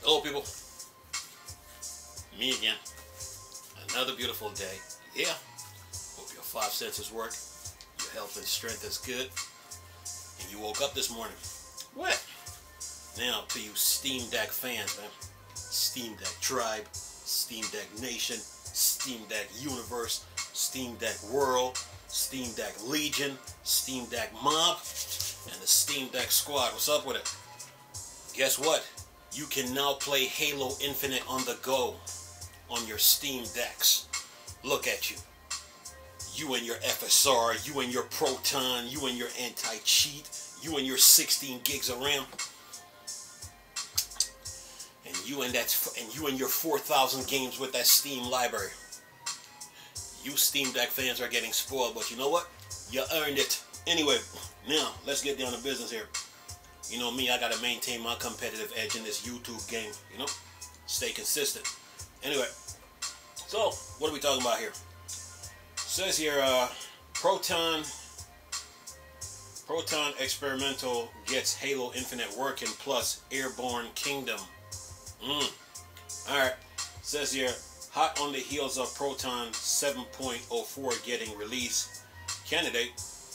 Hello people, me again. Another beautiful day. Yeah, hope your five senses work, your health and strength is good, and you woke up this morning. What? Now to you Steam Deck fans, man. Steam Deck Tribe, Steam Deck Nation, Steam Deck Universe, Steam Deck World, Steam Deck Legion, Steam Deck Mob, and the Steam Deck Squad. What's up with it? Guess what? You can now play Halo Infinite on the go on your Steam Decks. Look at you. You and your FSR, you and your Proton, you and your anti-cheat, you and your 16 gigs of RAM, and you and your 4,000 games with that Steam library. You Steam Deck fans are getting spoiled, but you know what? You earned it. Anyway, now let's get down to business here. You know me, I gotta maintain my competitive edge in this YouTube game, you know? Stay consistent. Anyway, so what are we talking about here? It says here, Proton Experimental gets Halo Infinite working plus Airborne Kingdom. Alright, says here, hot on the heels of Proton 7.04 getting released candidate,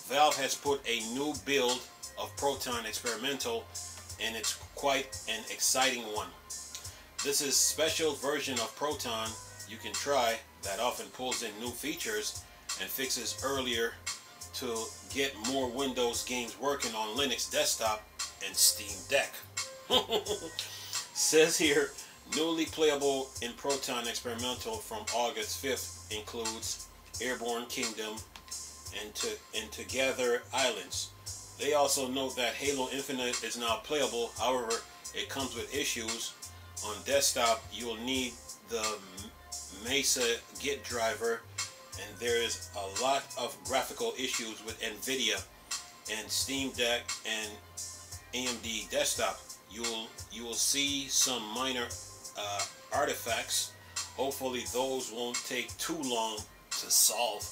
Valve has put a new build of Proton Experimental, and it's quite an exciting one. This is special version of Proton you can try that often pulls in new features and fixes earlier to get more Windows games working on Linux desktop and Steam Deck. Says here, newly playable in Proton Experimental from August 5th includes Airborne Kingdom and Together Islands. They also note that Halo Infinite is now playable, however, it comes with issues. On desktop, you'll need the Mesa Git driver, and there is a lot of graphical issues with NVIDIA and Steam Deck and AMD desktop. You will see some minor artifacts. Hopefully those won't take too long to solve.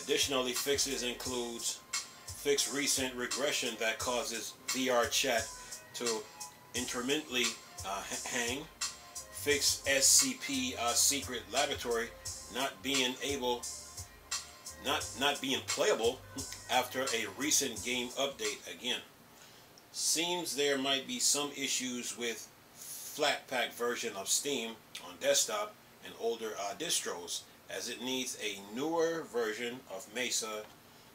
Additionally, fixes includes fix recent regression that causes VR chat to intermittently hang, fix SCP secret laboratory not being playable after a recent game update again. Seems there might be some issues with Flatpak version of Steam on desktop and older distros, as it needs a newer version of Mesa.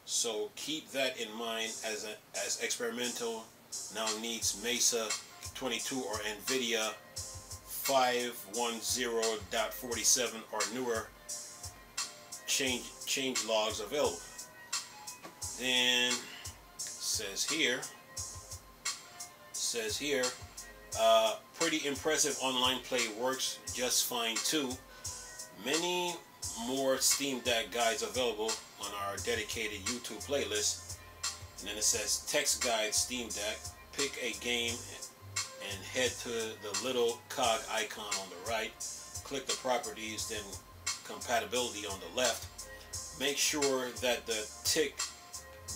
So keep that in mind as experimental now needs Mesa 22 or NVIDIA 510.47 or newer change logs available. Then says here, pretty impressive online play works just fine too. Many more Steam Deck guides available on our dedicated YouTube playlist. And then it says text guide Steam Deck. Pick a game and head to the little cog icon on the right. Click the properties, then compatibility on the left. Make sure that the tick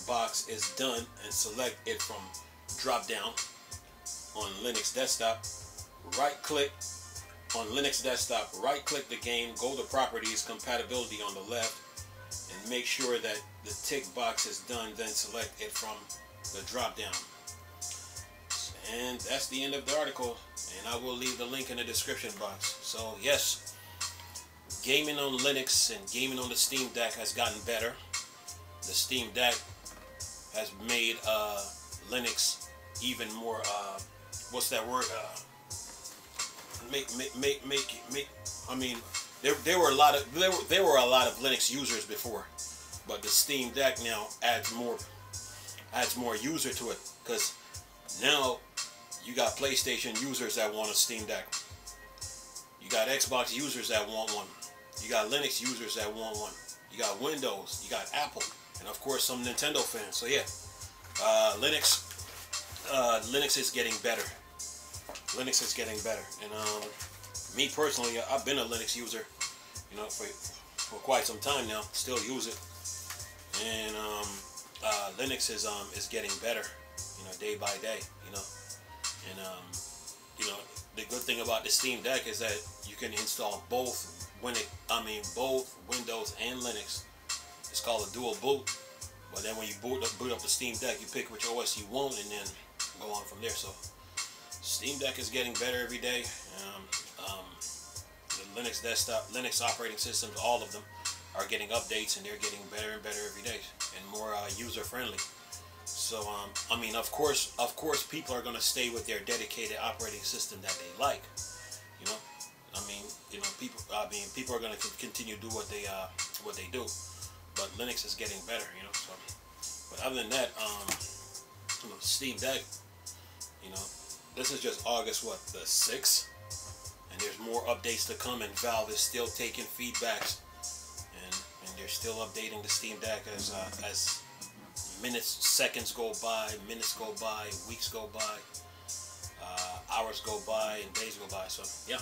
box is done and select it from drop down on Linux desktop. Right click on Linux desktop, right click the game, go to properties, compatibility on the left, and make sure that the tick box is done, then select it from the drop down. And that's the end of the article, and I will leave the link in the description box. So yes, gaming on Linux and gaming on the Steam Deck has gotten better. The Steam Deck has made Linux even more what's that word? I mean, there were a lot of Linux users before, but the Steam Deck now adds more user to it, because now you got PlayStation users that want a Steam Deck, you got Xbox users that want one, you got Linux users that want one, you got Windows, you got Apple, and of course some Nintendo fans. So yeah, Linux is getting better. Linux is getting better, and me personally, I've been a Linux user, you know, for quite some time now. Still use it, and Linux is getting better, you know, day by day, you know, and you know, the good thing about the Steam Deck is that you can install both both Windows and Linux. It's called a dual boot. But then when you boot up the Steam Deck, you pick which OS you want and then go on from there. So Steam Deck is getting better every day. The Linux desktop, Linux operating systems, all of them are getting updates, and they're getting better and better every day, and more user friendly. So I mean, of course, people are going to stay with their dedicated operating system that they like. You know, I mean, people are going to continue to do what they do. But Linux is getting better, you know. So, but other than that, Steam Deck, this is just August the 6th, and there's more updates to come. And Valve is still taking feedbacks, and they're still updating the Steam Deck as seconds go by, minutes go by, weeks go by, hours go by, and days go by. So yeah,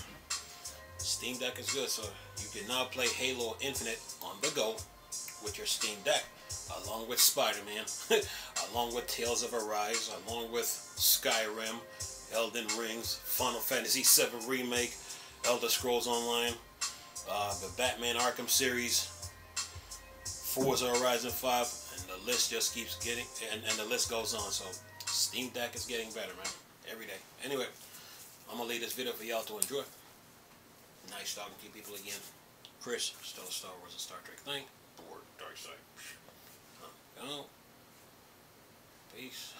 Steam Deck is good. So you can now play Halo Infinite on the go with your Steam Deck, along with Spider-Man, along with Tales of Arise, along with Skyrim, Elden Rings, Final Fantasy VII Remake, Elder Scrolls Online, the Batman Arkham series, Forza Horizon 5, and the list just keeps getting, and the list goes on. So Steam Deck is getting better, man, every day. Anyway, I'm going to leave this video for y'all to enjoy. Nice talking to you people again. Chris, still a Star Wars and Star Trek thing. Dark side. Go. Peace.